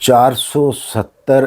470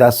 10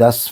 10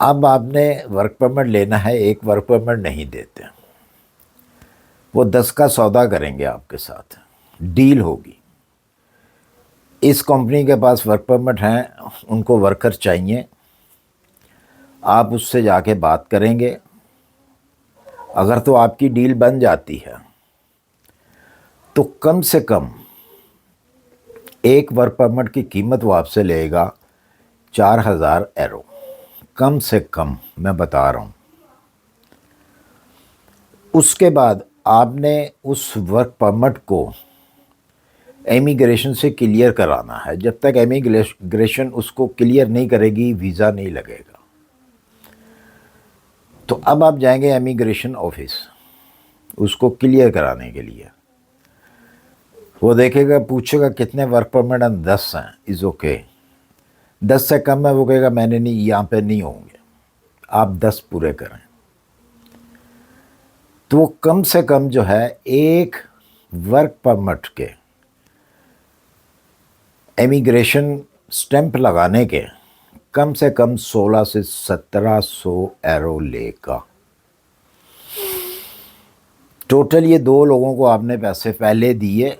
اب آپ نے ورک پرمٹ لینا ہے، ایک ورک پرمٹ نہیں دیتے، وہ 10 کا سودا کریں گے آپ کے ساتھ، ڈیل ہوگی۔ اس کمپنی کے پاس ورک پرمٹ ہیں، ان کو ورکر چاہیے، آپ اس سے جا کے بات کریں گے، اگر تو آپ کی ڈیل بن جاتی ہے تو کم سے کم ایک ورک پرمٹ کی قیمت وہ آپ سے لے گا 4000 ایرو، کم سے کم میں بتا رہا ہوں۔ اس کے بعد آپ نے اس ورک پرمٹ کو امیگریشن سے کلیئر کرانا ہے، جب تک امیگریشن اس کو کلیئر نہیں کرے گی ویزا نہیں لگے گا۔ تو اب آپ جائیں گے امیگریشن آفس اس کو کلیئر کرانے کے لیے، وہ دیکھے گا، پوچھے گا کتنے ورک پرمٹ ہیں، 10 ہیں، از اوکے، 10 سے کم ہے وہ کہے گا میں نے نہیں، یہاں پہ نہیں ہوں گے، آپ 10 پورے کریں۔ تو وہ کم سے کم جو ہے ایک ورک پرمٹ کے امیگریشن سٹیمپ لگانے کے کم سے کم 16 سے 1700 ایرو لے گا۔ ٹوٹل یہ 2 لوگوں کو آپ نے پیسے پہلے دیے،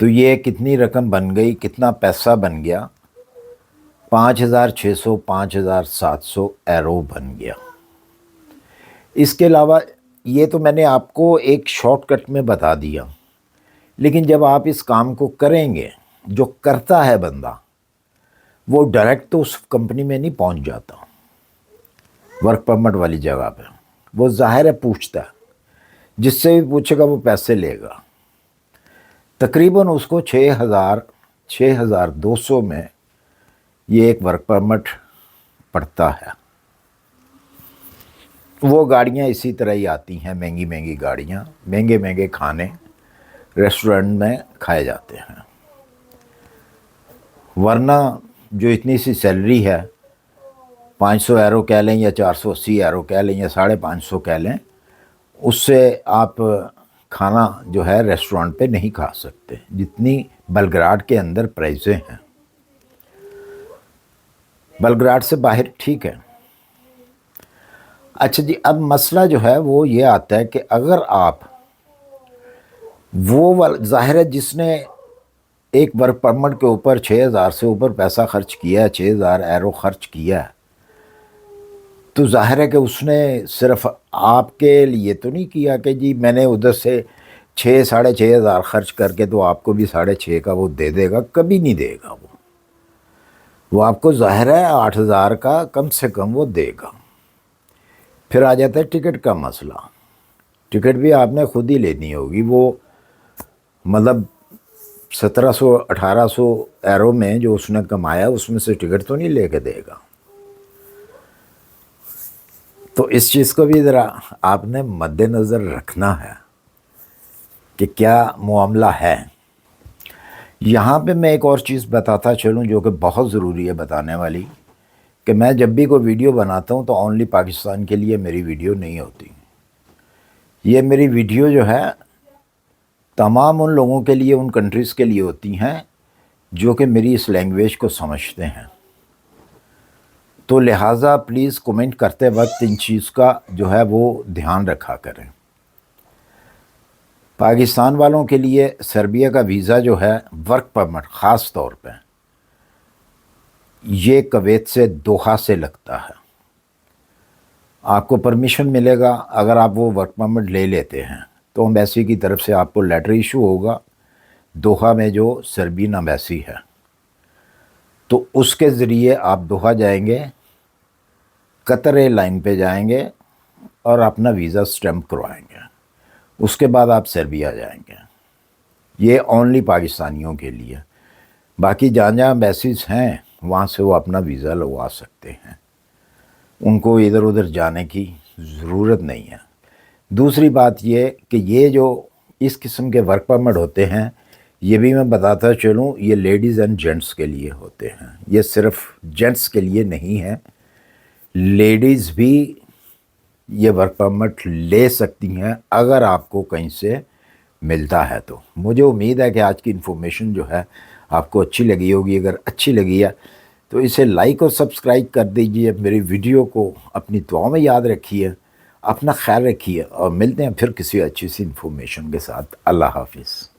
تو یہ کتنی رقم بن گئی، کتنا پیسہ بن گیا، 5600 5700 ایرو بن گیا۔ اس کے علاوہ یہ تو میں نے آپ کو ایک شارٹ کٹ میں بتا دیا، لیکن جب آپ اس کام کو کریں گے، جو کرتا ہے بندہ وہ ڈائریکٹ تو اس کمپنی میں نہیں پہنچ جاتا ورک پرمٹ والی جگہ پہ، وہ ظاہر ہے پوچھتا ہے، جس سے بھی پوچھے گا وہ پیسے لے گا، تقریباً اس کو 6200 میں یہ ایک ورک پرمٹ پڑتا ہے۔ وہ گاڑیاں اسی طرح ہی آتی ہیں، مہنگی مہنگی گاڑیاں، مہنگے مہنگے کھانے ریسٹورنٹ میں کھائے جاتے ہیں، ورنہ جو اتنی سی سیلری ہے 500 ایرو کہہ لیں یا 480 ایرو کہہ لیں یا 550 کہہ لیں، اس سے آپ کھانا جو ہے ریسٹورنٹ پہ نہیں کھا سکتے، جتنی بلگراڈ کے اندر پرائزیں ہیں۔ بلگراڈ سے باہر ٹھیک ہے۔ اچھا جی، اب مسئلہ جو ہے وہ یہ آتا ہے کہ اگر آپ وہ ظاہر ہے جس نے ایک ورک پرمٹ کے اوپر 6000 سے اوپر پیسہ خرچ کیا ہے، 6000 ایرو خرچ کیا ہے، تو ظاہر ہے کہ اس نے صرف آپ کے لیے تو نہیں کیا کہ جی میں نے ادھر سے 6,500 خرچ کر کے تو آپ کو بھی 6,500 کا وہ دے دے گا، کبھی نہیں دے گا وہ آپ کو ظاہر ہے 8,000 کا کم سے کم وہ دے گا۔ پھر آ جاتا ہے ٹکٹ کا مسئلہ، ٹکٹ بھی آپ نے خود ہی لینی ہوگی، وہ مطلب 1700 1800 ایرو میں جو اس نے کمایا اس میں سے ٹکٹ تو نہیں لے کے دے گا۔ تو اس چیز کو بھی ذرا آپ نے مد نظر رکھنا ہے کہ کیا معاملہ ہے۔ یہاں پہ میں ایک اور چیز بتاتا چلوں جو کہ بہت ضروری ہے بتانے والی، کہ میں جب بھی کوئی ویڈیو بناتا ہوں تو اونلی پاکستان کے لیے میری ویڈیو نہیں ہوتی، یہ میری ویڈیو جو ہے تمام ان لوگوں کے لیے، ان کنٹریز کے لیے ہوتی ہیں جو کہ میری اس لینگویج کو سمجھتے ہیں۔ تو لہٰذا پلیز کومنٹ کرتے وقت ان چیز کا جو ہے وہ دھیان رکھا کریں۔ پاکستان والوں کے لیے سربیا کا ویزا جو ہے ورک پرمٹ خاص طور پہ یہ کویت سے دوحہ سے لگتا ہے۔ آپ کو پرمیشن ملے گا اگر آپ وہ ورک پرمٹ لے لیتے ہیں تو ایمبیسی کی طرف سے آپ کو لیٹر ایشو ہوگا دوحہ میں جو سربین ایمبیسی ہے، تو اس کے ذریعے آپ دوحہ جائیں گے، قطر ایئر لائن پہ جائیں گے اور اپنا ویزا سٹیمپ کروائیں گے، اس کے بعد آپ سربیا جائیں گے۔ یہ اونلی پاکستانیوں کے لیے، باقی جہاں جہاں ایمبیسیز ہیں وہاں سے وہ اپنا ویزا لگوا سکتے ہیں، ان کو ادھر ادھر جانے کی ضرورت نہیں ہے۔ دوسری بات یہ کہ یہ جو اس قسم کے ورک پرمٹ ہوتے ہیں، یہ بھی میں بتاتا چلوں، یہ لیڈیز اینڈ جینٹس کے لیے ہوتے ہیں، یہ صرف جینٹس کے لیے نہیں ہے، لیڈیز بھی یہ ورک پرمٹ لے سکتی ہیں اگر آپ کو کہیں سے ملتا ہے۔ تو مجھے امید ہے کہ آج کی انفارمیشن جو ہے آپ کو اچھی لگی ہوگی، اگر اچھی لگی ہے تو اسے لائک اور سبسکرائب کر دیجئے، میری ویڈیو کو اپنی دعاؤں میں یاد رکھیے، اپنا خیال رکھیے، اور ملتے ہیں پھر کسی اچھی سی انفارمیشن کے ساتھ۔ اللہ حافظ۔